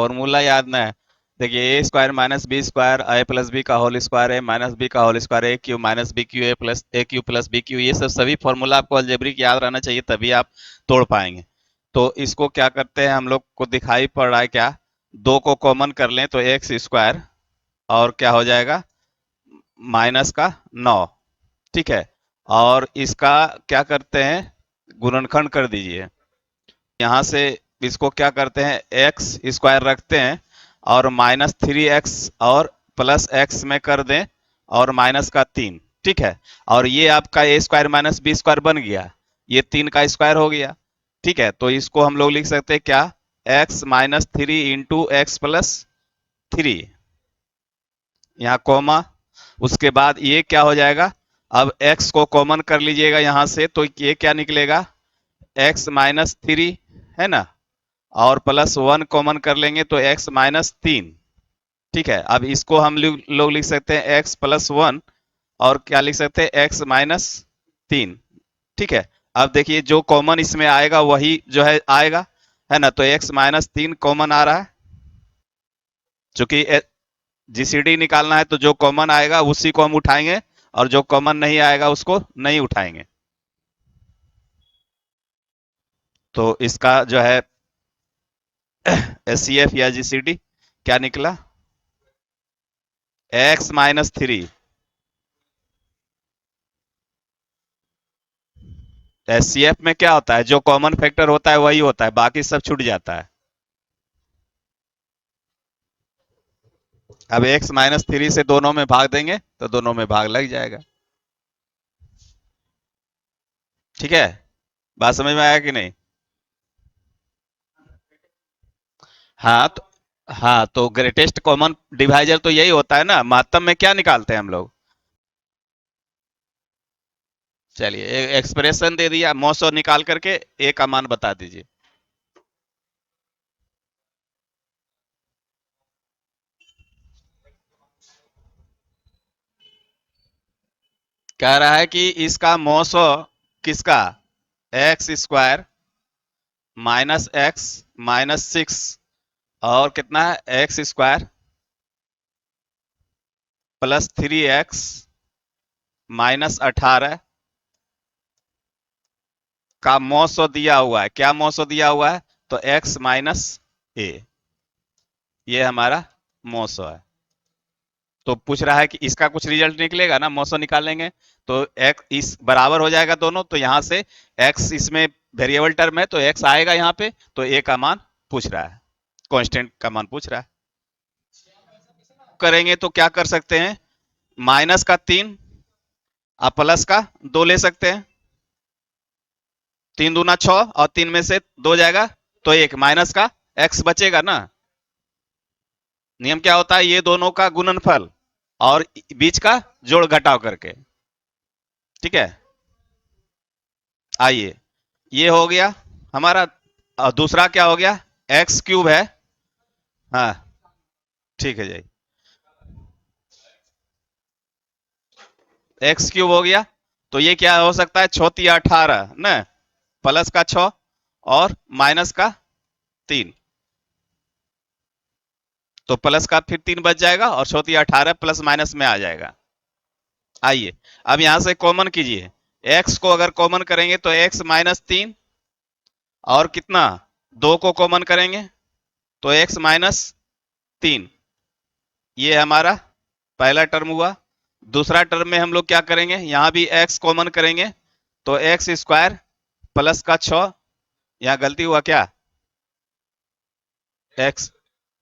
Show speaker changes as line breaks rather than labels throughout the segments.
Formula याद ना है। देखिए A square minus B square A plus B का whole square A minus B का whole square A cube minus B cube A plus B cube, ये सब सभी फॉर्मूला आपको अलजेब्रिक याद रहना चाहिए, तभी आप तोड़ पाएंगे। तो इसको क्या करते हैं, हम लोग को दिखाई पड़ रहा है क्या, दो को कॉमन कर लें तो एक्स स्क्वायर और क्या हो जाएगा माइनस का 9। ठीक है, और इसका क्या करते हैं गुणनखंड कर दीजिए। यहाँ से इसको क्या करते हैं एक्स स्क्वायर रखते हैं और -3x और +x में कर दें और माइनस का 3। ठीक है, और ये आपका ए स्क्वायर माइनस बी स्क्वायर बन गया, ये 3 का स्क्वायर हो गया। ठीक है, तो इसको हम लोग लिख सकते हैं क्या, x-3 इंटू एक्स प्लस 3, यहाँ कॉमा, उसके बाद ये क्या हो जाएगा, अब x को कॉमन कर लीजिएगा यहाँ से, तो ये क्या निकलेगा x-3 है ना, और +1 कॉमन कर लेंगे तो x-3। ठीक है, अब इसको हम लोग लिख सकते हैं x+1 और क्या लिख सकते हैं x-3। ठीक है, अब देखिए जो कॉमन इसमें आएगा वही जो है आएगा, है ना, तो x-3 कॉमन आ रहा है, चूंकि जीसीडी निकालना है तो जो कॉमन आएगा उसी को हम उठाएंगे और जो कॉमन नहीं आएगा उसको नहीं उठाएंगे। तो इसका जो है एचसीएफ या जीसीडी क्या निकला, x-3। एचसीएफ में क्या होता है, जो कॉमन फैक्टर होता है वही होता है, बाकी सब छूट जाता है। अब x-3 से दोनों में भाग देंगे तो दोनों में भाग लग जाएगा। ठीक है, बात समझ में आया कि नहीं। हाँ तो हाँ तो ग्रेटेस्ट कॉमन डिवाइजर तो यही होता है ना, मातम में क्या निकालते हैं हम लोग। चलिए एक्सप्रेशन दे दिया, मौसो निकाल करके ए का मान बता दीजिए। कह रहा है कि इसका मौसो किसका, x² -x -6 और कितना है x² +3x -18 का मौसो दिया हुआ है। क्या मौसो दिया हुआ है, तो x-a, ये हमारा मौसो है। तो पूछ रहा है कि इसका कुछ रिजल्ट निकलेगा ना, मौसो निकालेंगे तो x इस बराबर हो जाएगा दोनों, तो यहां से x इसमें वेरिएबल टर्म है तो x आएगा यहाँ पे, तो a का मान पूछ रहा है, कांस्टेंट का मान पूछ रहा है। करेंगे तो क्या कर सकते हैं, माइनस का 3 आप प्लस का 2 ले सकते हैं, 3 दूना 6 और 3 में से 2 जाएगा तो 1 माइनस का x बचेगा ना। नियम क्या होता है, ये दोनों का गुणनफल और बीच का जोड़ घटाव करके। ठीक है, आइए ये हो गया हमारा, और दूसरा क्या हो गया, x³ है। हाँ ठीक है जी, x³ हो गया, तो ये क्या हो सकता है 6×18 न, प्लस का 6 और माइनस का 3, तो प्लस का फिर 3 बच जाएगा और 6×18 प्लस माइनस में आ जाएगा। आइए अब यहां से कॉमन कीजिए, x को अगर कॉमन करेंगे तो x-3 और कितना 2 को कॉमन करेंगे तो x-3, ये हमारा पहला टर्म हुआ। दूसरा टर्म में हम लोग क्या करेंगे, यहां भी x कॉमन करेंगे तो x² प्लस का 6, यहाँ गलती हुआ क्या, x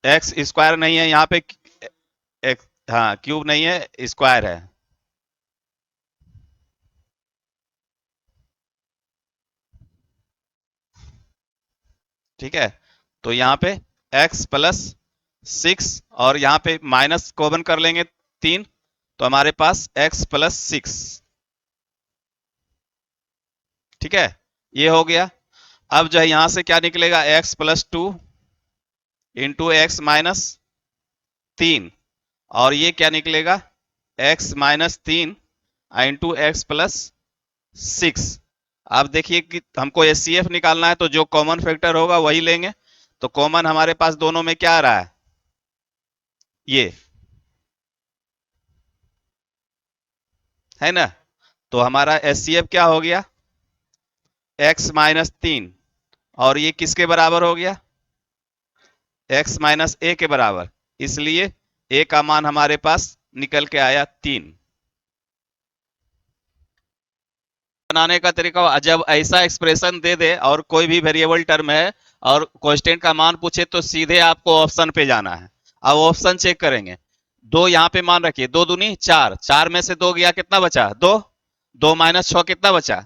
x स्क्वायर नहीं है यहाँ पे, x, हाँ क्यूब नहीं है स्क्वायर है। ठीक है, तो यहाँ पे x+6 और यहाँ पे माइनस कॉमन कर लेंगे 3, तो हमारे पास x+6। ठीक है, ये हो गया। अब जो है यहां से क्या निकलेगा, x+2 इंटू x-3 और ये क्या निकलेगा x-3 इंटू x+6। अब देखिए कि हमको एचसीएफ निकालना है तो जो कॉमन फैक्टर होगा वही लेंगे, तो कॉमन हमारे पास दोनों में क्या आ रहा है, ये है ना। तो हमारा एचसीएफ क्या हो गया, x-3, और ये किसके बराबर हो गया, x-a के बराबर। इसलिए a का मान हमारे पास निकल के आया 3। बनाने का तरीका, जब ऐसा एक्सप्रेशन दे दे और कोई भी वेरिएबल टर्म है और कांस्टेंट का मान पूछे, तो सीधे आपको ऑप्शन पे जाना है। अब ऑप्शन चेक करेंगे, दो यहाँ पे मान रखिए, दो दूनी चार, चार में से दो गया, कितना बचा, दो, दो माइनस छ कितना बचा,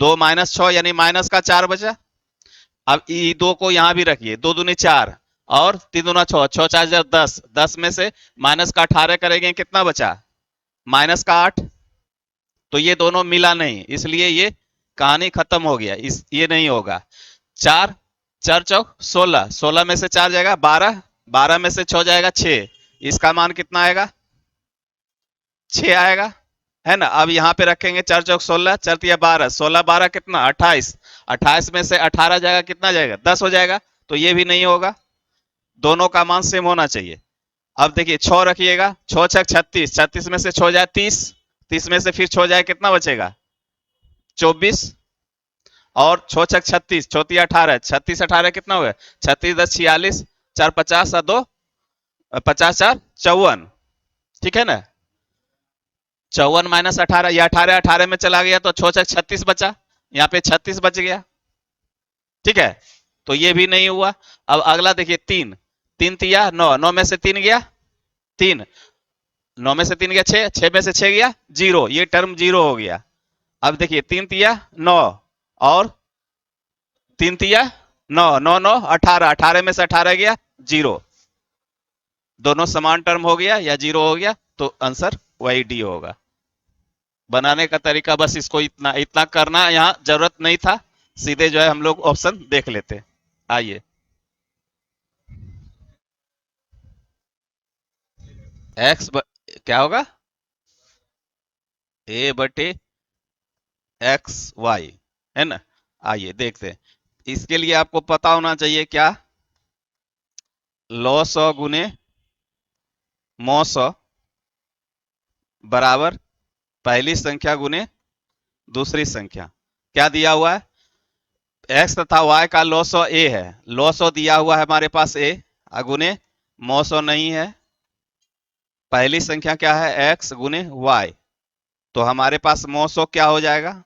दो माइनस छ यानी माइनस का चार बचा। अब ई दो को यहां भी रखिए, दो दूनी चार और तीन दूना छह, छह चार 10, 10 में से माइनस का 18 करेंगे, कितना बचा, माइनस का 8। तो ये दोनों मिला नहीं, इसलिए ये कहानी खत्म हो गया, इस ये नहीं होगा। चार, चार चौक 16, 16 में से चार जाएगा 12, 12 में से 6 जाएगा 6, इसका मान कितना आएगा, 6 आएगा, है ना। अब यहाँ पे रखेंगे, चार चौक 16, चार तिया 12, 16 12 कितना 28, 28 में से 18 जाएगा, कितना जाएगा, 10 हो जाएगा। तो ये भी नहीं होगा, दोनों का मान सेम होना चाहिए। अब देखिए 6 रखिएगा, 6 छक 36, 36 में से 6 जाए 30, 30 में से फिर 6 जाए, कितना बचेगा 24, और 6 छक 36, चौती 18, 36 18 कितना हुआ, 36 10 46, 4 50 और 2 50 4 54, ठीक है ना। 54 माइनस 18, या 18 18 में चला गया तो 6 छक 36 बचा, यहाँ पे 36 बच गया, ठीक है। तो ये भी नहीं हुआ। अब अगला देखिए, तीन, तीन तिया 9, 9 में से तीन गया तीन, 9 में से तीन गया 6, 6 में से 6 गया 0, ये टर्म 0 हो गया। अब देखिए तीन तिया 9 और तीन तिया 9, 9 9 18, 18 में से 18 गया 0, दोनों समान टर्म हो गया या 0 हो गया, तो आंसर वही डी होगा। बनाने का तरीका बस इसको इतना इतना करना, यहाँ जरूरत नहीं था, सीधे जो है हम लोग ऑप्शन देख लेते। आइए, एक्स क्या होगा, ए बटे एक्स वाई, है ना। आइए देखते हैं, इसके लिए आपको पता होना चाहिए क्या, लॉ सौ गुने मौ सौ बराबर पहली संख्या गुने दूसरी संख्या। क्या दिया हुआ है, एक्स तथा वाई का लॉसो ए है, लॉसो दिया हुआ है हमारे पास ए, गुने मौसो नहीं है, पहली संख्या क्या है, एक्स गुने वाई, तो हमारे पास मौसो क्या हो जाएगा,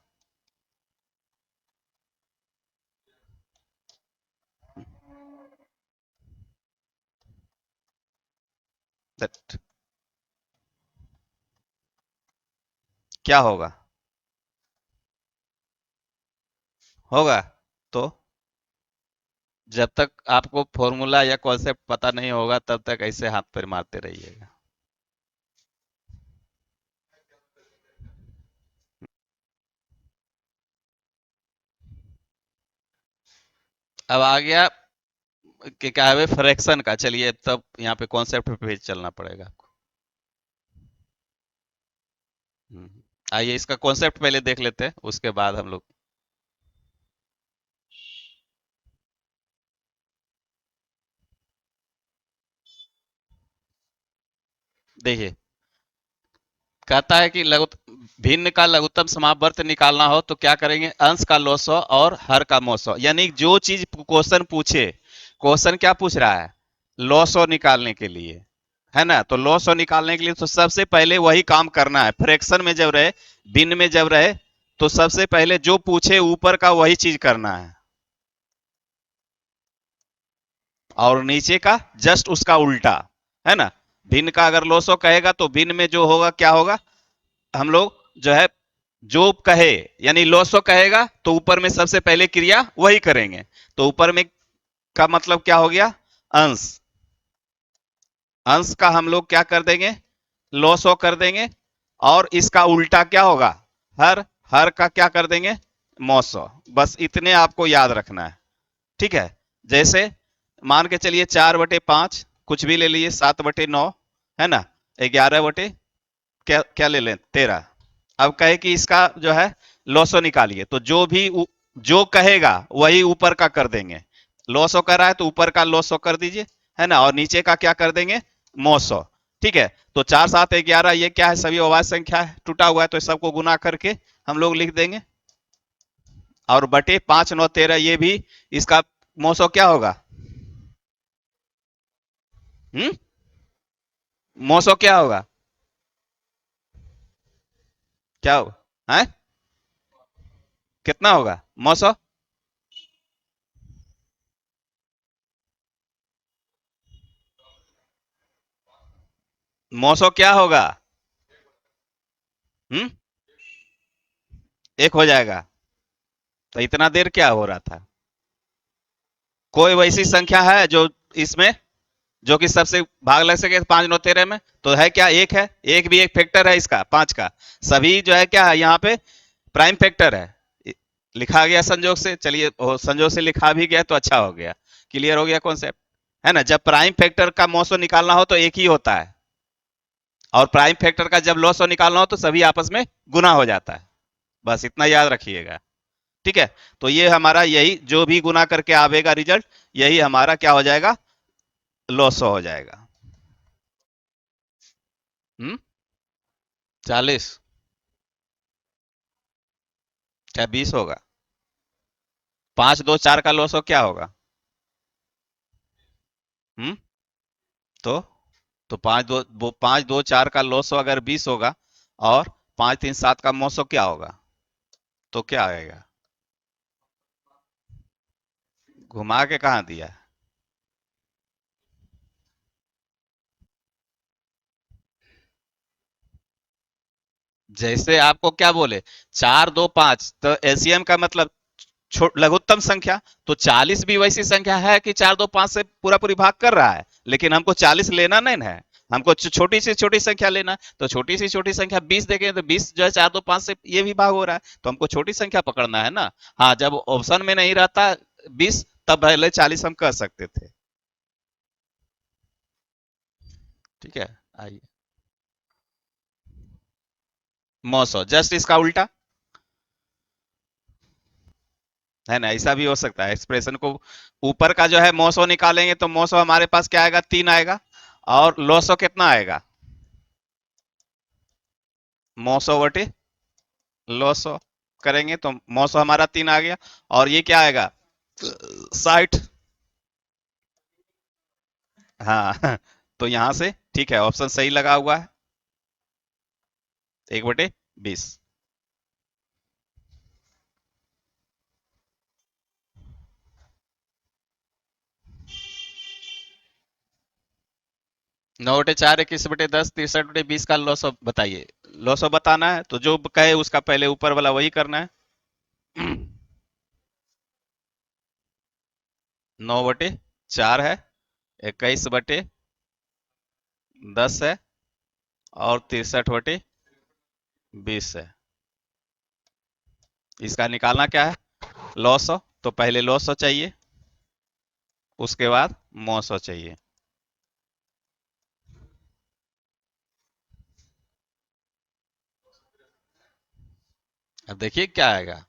that, क्या होगा, होगा। तो जब तक आपको फॉर्मूला या कॉन्सेप्ट पता नहीं होगा, तब तक ऐसे हाथ पैर मारते रहिएगा। अब आ गया कि क्या है फ्रैक्शन का, चलिए तब यहाँ पे कॉन्सेप्ट पे चलना पड़ेगा आपको। आइए इसका कॉन्सेप्ट पहले देख लेते हैं, उसके बाद हम लोग देखिए। कहता है कि भिन्न का लघुत्तम समावर्त निकालना हो तो क्या करेंगे, अंश का लॉसो और हर का मौसो, यानी जो चीज क्वेश्चन पूछे, क्वेश्चन क्या पूछ रहा है, लॉसो निकालने के लिए, है ना। तो लॉसो निकालने के लिए तो सबसे पहले वही काम करना है, फ्रैक्शन में जब रहे, भिन्न में जब रहे, तो सबसे पहले जो पूछे ऊपर का वही चीज करना है, और नीचे का जस्ट उसका उल्टा, है ना। भिन्न का अगर लॉसो कहेगा तो भिन्न में जो होगा क्या होगा, हम लोग जो है, जो कहे यानी लॉसो कहेगा तो ऊपर में सबसे पहले क्रिया वही करेंगे, तो ऊपर में का मतलब क्या हो गया, अंश, अंश का हम लोग क्या कर देंगे, लॉसो कर देंगे, और इसका उल्टा क्या होगा, हर, हर का क्या कर देंगे, मौसो। बस इतने आपको याद रखना है, ठीक है। जैसे मान के चलिए 4/5, कुछ भी ले लीजिए, 7/9, है ना, 11 क्या क्या ले लें 13। अब कहे कि इसका जो है लॉसो निकालिए, तो जो भी जो कहेगा वही ऊपर का कर देंगे, लॉस कर रहा है तो ऊपर का लॉस कर दीजिए, है ना, और नीचे का क्या कर देंगे, मौसो। ठीक है, तो 4 7 11 ये क्या है, सभी अवाज संख्या है, टूटा हुआ है, तो सबको गुना करके हम लोग लिख देंगे, और बटे 5 9 13 ये भी, इसका मौसो क्या होगा, हम्म, मौसो क्या होगा, क्या होगा है, कितना होगा मौसो, मौसो क्या होगा, हम्म, एक हो जाएगा, तो इतना देर क्या हो रहा था, कोई वैसी संख्या है जो इसमें, जो कि सबसे भाग लग सके 5 9 13 में, तो है क्या, एक है, एक भी एक फैक्टर है इसका 5 का, सभी जो है क्या है यहाँ पे प्राइम फैक्टर है, लिखा गया संजोग से, चलिए संजोग से लिखा भी गया तो अच्छा हो गया, क्लियर हो गया कॉन्सेप्ट, है ना, जब प्राइम फैक्टर का मौसो निकालना हो तो एक ही होता है, और प्राइम फैक्टर का जब लॉसो निकालना हो तो सभी आपस में गुना हो जाता है, बस इतना याद रखिएगा। ठीक है, तो ये हमारा यही जो भी गुना करके आवेगा रिजल्ट, यही हमारा क्या हो जाएगा, लॉसो हो जाएगा। 40, क्या 20 होगा, 5 2 4 का लॉसो क्या होगा, हम्म, तो तो 5 2 4 का लॉसो अगर 20 होगा, और 5 3 7 का मौसो क्या होगा, तो क्या आएगा, घुमा के कहाँ दिया, जैसे आपको क्या बोले, 4 2 5, तो एलसीएम का मतलब लघुत्तम संख्या, तो 40 भी वैसी संख्या है कि 4 2 5 से पूरा पूरी भाग कर रहा है, लेकिन हमको 40 लेना नहीं है, हमको छोटी से छोटी संख्या लेना है, तो छोटी सी छोटी संख्या 20 देखें तो 20 जो है 4 2 5 से ये भी भाग हो रहा है, तो हमको छोटी संख्या पकड़ना है ना। हाँ, जब ऑप्शन में नहीं रहता 20, तब पहले 40 हम कर सकते थे। ठीक है, आइए, 900 जस्ट इसका उल्टा, है ना, ऐसा भी हो सकता है एक्सप्रेशन को, ऊपर का जो है 900 निकालेंगे तो 900 हमारे पास क्या आएगा, 3 आएगा, और 900 कितना आएगा, 900 बटे 900 करेंगे तो 900 हमारा 3 आ गया, और ये क्या आएगा, 60, हाँ तो यहां से ठीक है, ऑप्शन सही लगा हुआ है, 1/20। 9/4 21/10 63/20 का लॉस बताइए, लॉस बताना है तो जो कहे उसका पहले ऊपर वाला वही करना है। 9/4 है, 21/10 है, और 63/20 है, इसका निकालना क्या है, लॉस, तो पहले लॉस चाहिए, उसके बाद मौसो चाहिए। अब देखिए क्या आएगा,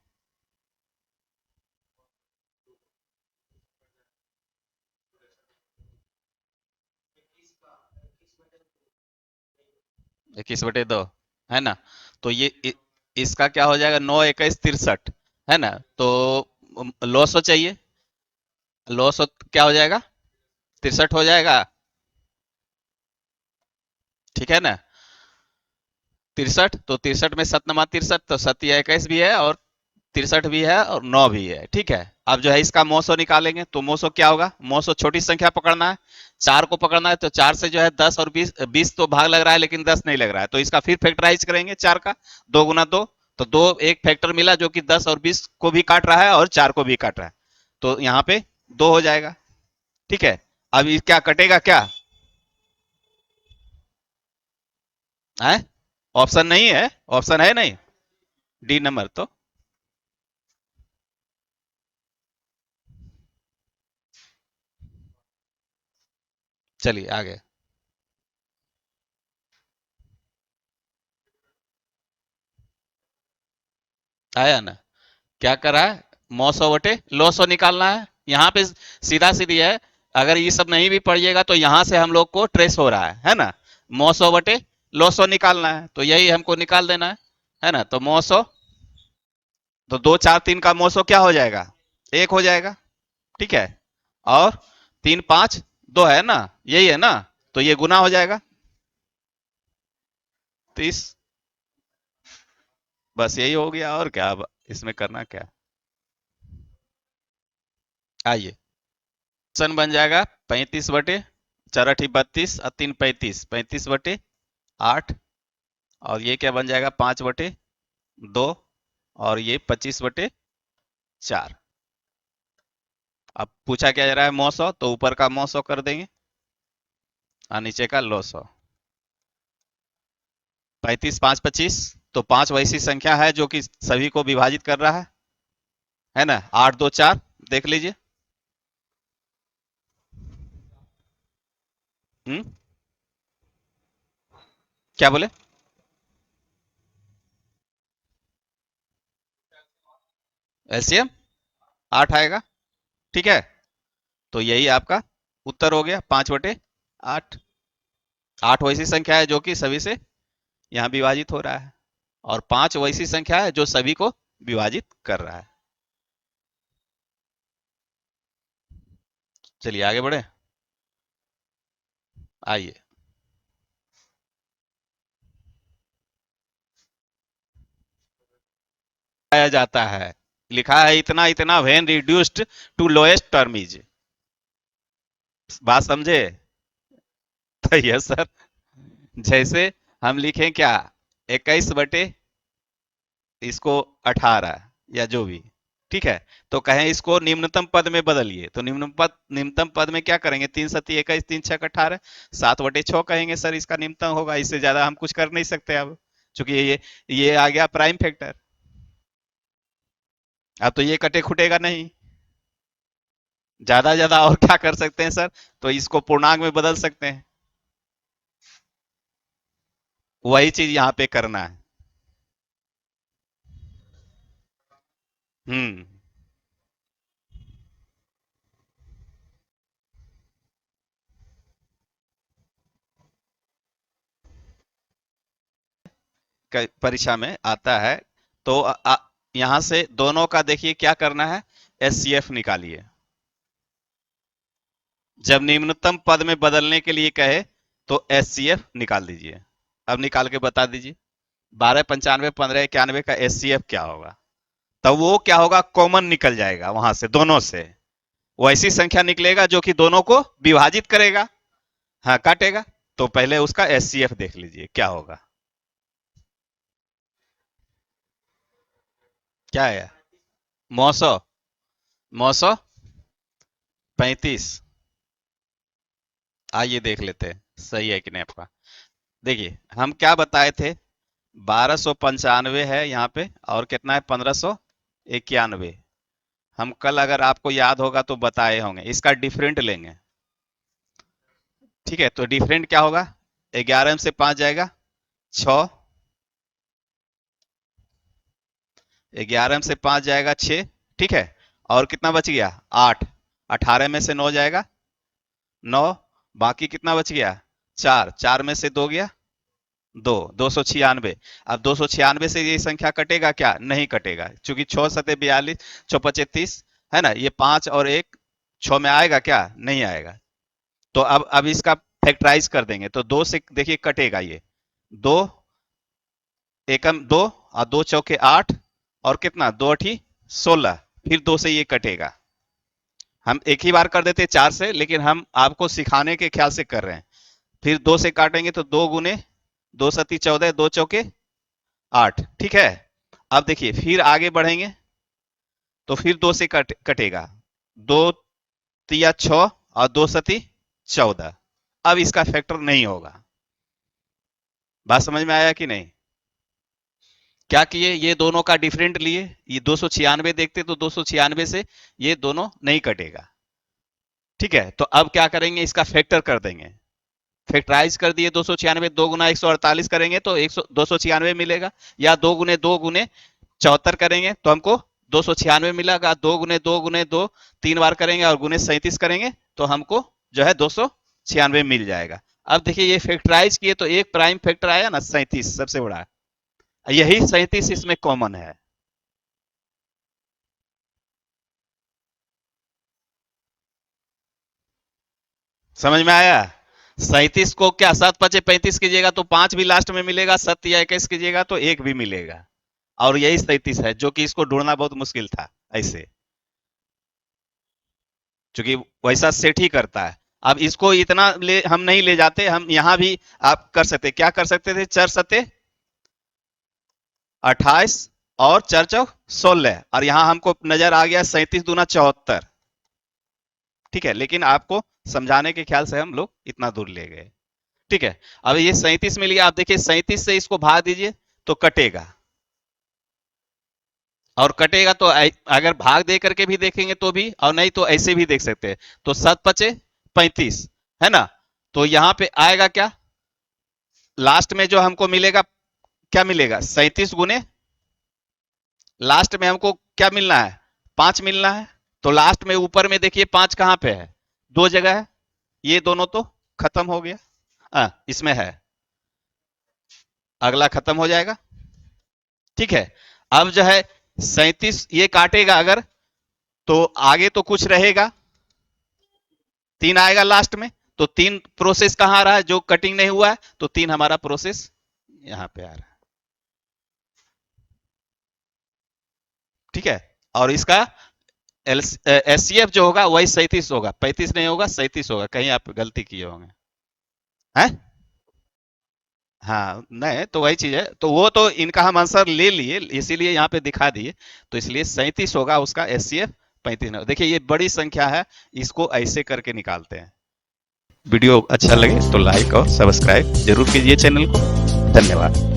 21/2, है ना, तो ये इसका क्या हो जाएगा, 9 21 63, है ना, तो लॉसो चाहिए, लॉसो क्या हो जाएगा, 63 हो जाएगा, ठीक है ना, 63, तो 63 में 7 9 63, तो 7 या 21 भी है, और 63 भी है, और 9 भी है, ठीक है। अब जो है इसका मौसो निकालेंगे तो मौसो क्या होगा, मौसो छोटी संख्या पकड़ना है, 4 को पकड़ना है, तो 4 से जो है 10 और 20, 20 तो भाग लग रहा है लेकिन 10 नहीं लग रहा है, तो इसका फिर फैक्टराइज करेंगे 4 का, 2 गुना 2, तो दो एक फैक्टर मिला जो कि 10 और 20 को भी काट रहा है और 4 को भी काट रहा है, तो यहाँ पे 2 हो जाएगा। ठीक है, अब ये क्या कटेगा क्या है, ऑप्शन नहीं है, ऑप्शन है नहीं, डी नंबर, तो चलिए आगे, आया ना, क्या करा है, 900 बटे 900 निकालना है, यहाँ पे सीधा सीधी है। अगर ये सब नहीं भी पढ़िएगा तो यहाँ से हम लोग को ट्रेस हो रहा है ना। मौसो बटे लोसो निकालना है, तो यही हमको निकाल देना है ना। तो मौसो, तो 2 4 3 का मौसो क्या हो जाएगा, 1 हो जाएगा। ठीक है। और 3 5 2 है ना, यही है ना। तो ये गुना हो जाएगा 30। बस यही हो गया, और क्या अब इसमें करना क्या। आइए, ऑप्शन बन जाएगा 35/4 32 और 3 35, 35/8। और ये क्या बन जाएगा, 5/2। और ये 25/4। अब पूछा क्या जा रहा है, 900, तो ऊपर का 900 कर देंगे और नीचे का 900। 35 5 25, तो 5 वैसी संख्या है जो कि सभी को विभाजित कर रहा है ना। 8 2 4, देख लीजिए। हम्म, क्या बोले। एलसीएम 8 आएगा। ठीक है। तो यही आपका उत्तर हो गया, 5/8। 8 वैसी संख्या है जो कि सभी से यहाँ विभाजित हो रहा है, और 5 वैसी संख्या है जो सभी को विभाजित कर रहा है। चलिए आगे बढ़े। आइए, आया जाता है, लिखा है इतना इतना when reduced to lowest term is. बात समझे। तो यस सर, जैसे हम लिखें क्या, 21 बटे इसको 18, या जो भी। ठीक है। तो कहें इसको निम्नतम पद में बदलिए, तो निम्नतम पद में क्या करेंगे, 3 7 21, 3 6 18, 7/6 कहेंगे सर, इसका निम्नतम होगा। इससे ज्यादा हम कुछ कर नहीं सकते अब, चूंकि ये आ गया प्राइम फैक्टर। अब तो ये कटे खुटेगा नहीं। ज्यादा और क्या कर सकते हैं सर, तो इसको पूर्णांक में बदल सकते हैं। वही चीज यहाँ पे करना है। हम्म, परीक्षा में आता है। तो यहां से दोनों का देखिए क्या करना है, एचसीएफ निकालिए। जब निम्नतम पद में बदलने के लिए कहे तो एचसीएफ निकाल दीजिए। अब निकाल के बता दीजिए, 12 95 15 91 का एचसीएफ क्या होगा। तब वो क्या होगा, कॉमन निकल जाएगा वहां से, दोनों से वो ऐसी संख्या निकलेगा जो कि दोनों को विभाजित करेगा, हाँ काटेगा। तो पहले उसका एचसीएफ देख लीजिए क्या होगा। क्या है, 900 935। आइए देख लेते हैं सही है कि नहीं आपका। देखिए हम क्या बताए थे, 1295 है यहाँ पे, और कितना है, 1591। हम कल अगर आपको याद होगा तो बताए होंगे, इसका डिफरेंट लेंगे। ठीक है, तो डिफरेंट क्या होगा, 11 से 5 जाएगा 6, 11 से 5 जाएगा 6। ठीक है। और कितना बच गया, 8। 18 में से 9 जाएगा 9। बाकी कितना बच गया, 4। 4 में से 2 गया 2, 296। अब 296 से ये संख्या कटेगा क्या, नहीं कटेगा, क्योंकि 6 7 42, 6 5 30 है ना। ये 5 और 1 6 में आएगा क्या, नहीं आएगा। तो अब इसका फैक्टराइज कर देंगे, तो 2 से देखिए कटेगा ये, 2 एकम 2, और 2 चौके 8, और कितना, 2 अठी 16। फिर 2 से ये कटेगा। हम एक ही बार कर देते 4 से, लेकिन हम आपको सिखाने के ख्याल से कर रहे हैं। फिर 2 से काटेंगे तो 2 गुने 2 सती 14, 2 चौके 8। ठीक है। अब देखिए फिर आगे बढ़ेंगे, तो फिर 2 से कटेगा, 2 तिया 6, और 2 सती 14। अब इसका फैक्टर नहीं होगा। बात समझ में आया कि नहीं। क्या किए, ये दोनों का डिफरेंट लिए, ये 296 देखते तो 296 से ये दोनों नहीं कटेगा। ठीक है। तो अब क्या करेंगे, इसका फैक्टर कर देंगे। फैक्टराइज कर दिए, 296, 2 गुना 148 करेंगे तो 296 मिलेगा, या 2 गुने 2 गुने 74 करेंगे तो हमको 296 मिलेगा। 2 गुने 2 3 बार करेंगे और गुने 37 करेंगे तो हमको जो है 296 मिल जाएगा। अब देखिए ये फैक्टराइज किए तो एक प्राइम फैक्टर आया ना 37 सबसे बड़ा, यही 37 इसमें कॉमन है। समझ में आया? 37 को क्या 7 × 5 = 35 कीजिएगा तो 5 भी लास्ट में मिलेगा, 7 या 21 कीजिएगा तो 1 भी मिलेगा। और यही 37 है जो कि इसको ढूंढना बहुत मुश्किल था ऐसे, क्योंकि वैसा सेट ही करता है। अब इसको इतना हम नहीं ले जाते, हम यहां भी आप कर सकते, क्या कर सकते थे, 4×7 = 28 और 4×4 = 16 और यहां हमको नजर आ गया 37×2 = 74। ठीक है, लेकिन आपको समझाने के ख्याल से हम लोग इतना दूर ले गए। ठीक है, अब ये 37 मिल गया। आप देखिए 37 से इसको भाग दीजिए तो कटेगा, और कटेगा तो अगर भाग दे करके भी देखेंगे तो भी, और नहीं तो ऐसे भी देख सकते हैं। तो 7×5 = 35 है ना, तो यहां पे आएगा क्या, लास्ट में जो हमको मिलेगा, क्या मिलेगा, 37 गुने लास्ट में हमको क्या मिलना है, 5 मिलना है। तो लास्ट में ऊपर में देखिए 5 कहां पे है, 2 जगह है, ये दोनों तो खत्म हो गया। इसमें है, अगला खत्म हो जाएगा। ठीक है, अब जो है 37 ये काटेगा अगर, तो आगे तो कुछ रहेगा, 3 आएगा लास्ट में। तो 3 प्रोसेस कहां आ रहा है, जो कटिंग नहीं हुआ है, तो 3 हमारा प्रोसेस यहां पे आ रहा है। ठीक है, और इसका एससीएफ जो होगा वही 37 होगा, 35 नहीं होगा, 37 होगा, कहीं आप गलती किए होंगे हैं। हाँ नहीं तो वही चीज है, तो वो तो इनका हम आंसर ले लिए इसीलिए यहाँ पे दिखा दिए। तो इसलिए 37 होगा उसका एससीएफ, 35 नहीं। देखिए ये बड़ी संख्या है, इसको ऐसे करके निकालते हैं। वीडियो अच्छा लगे तो लाइक और सब्सक्राइब जरूर कीजिए चैनल को। धन्यवाद।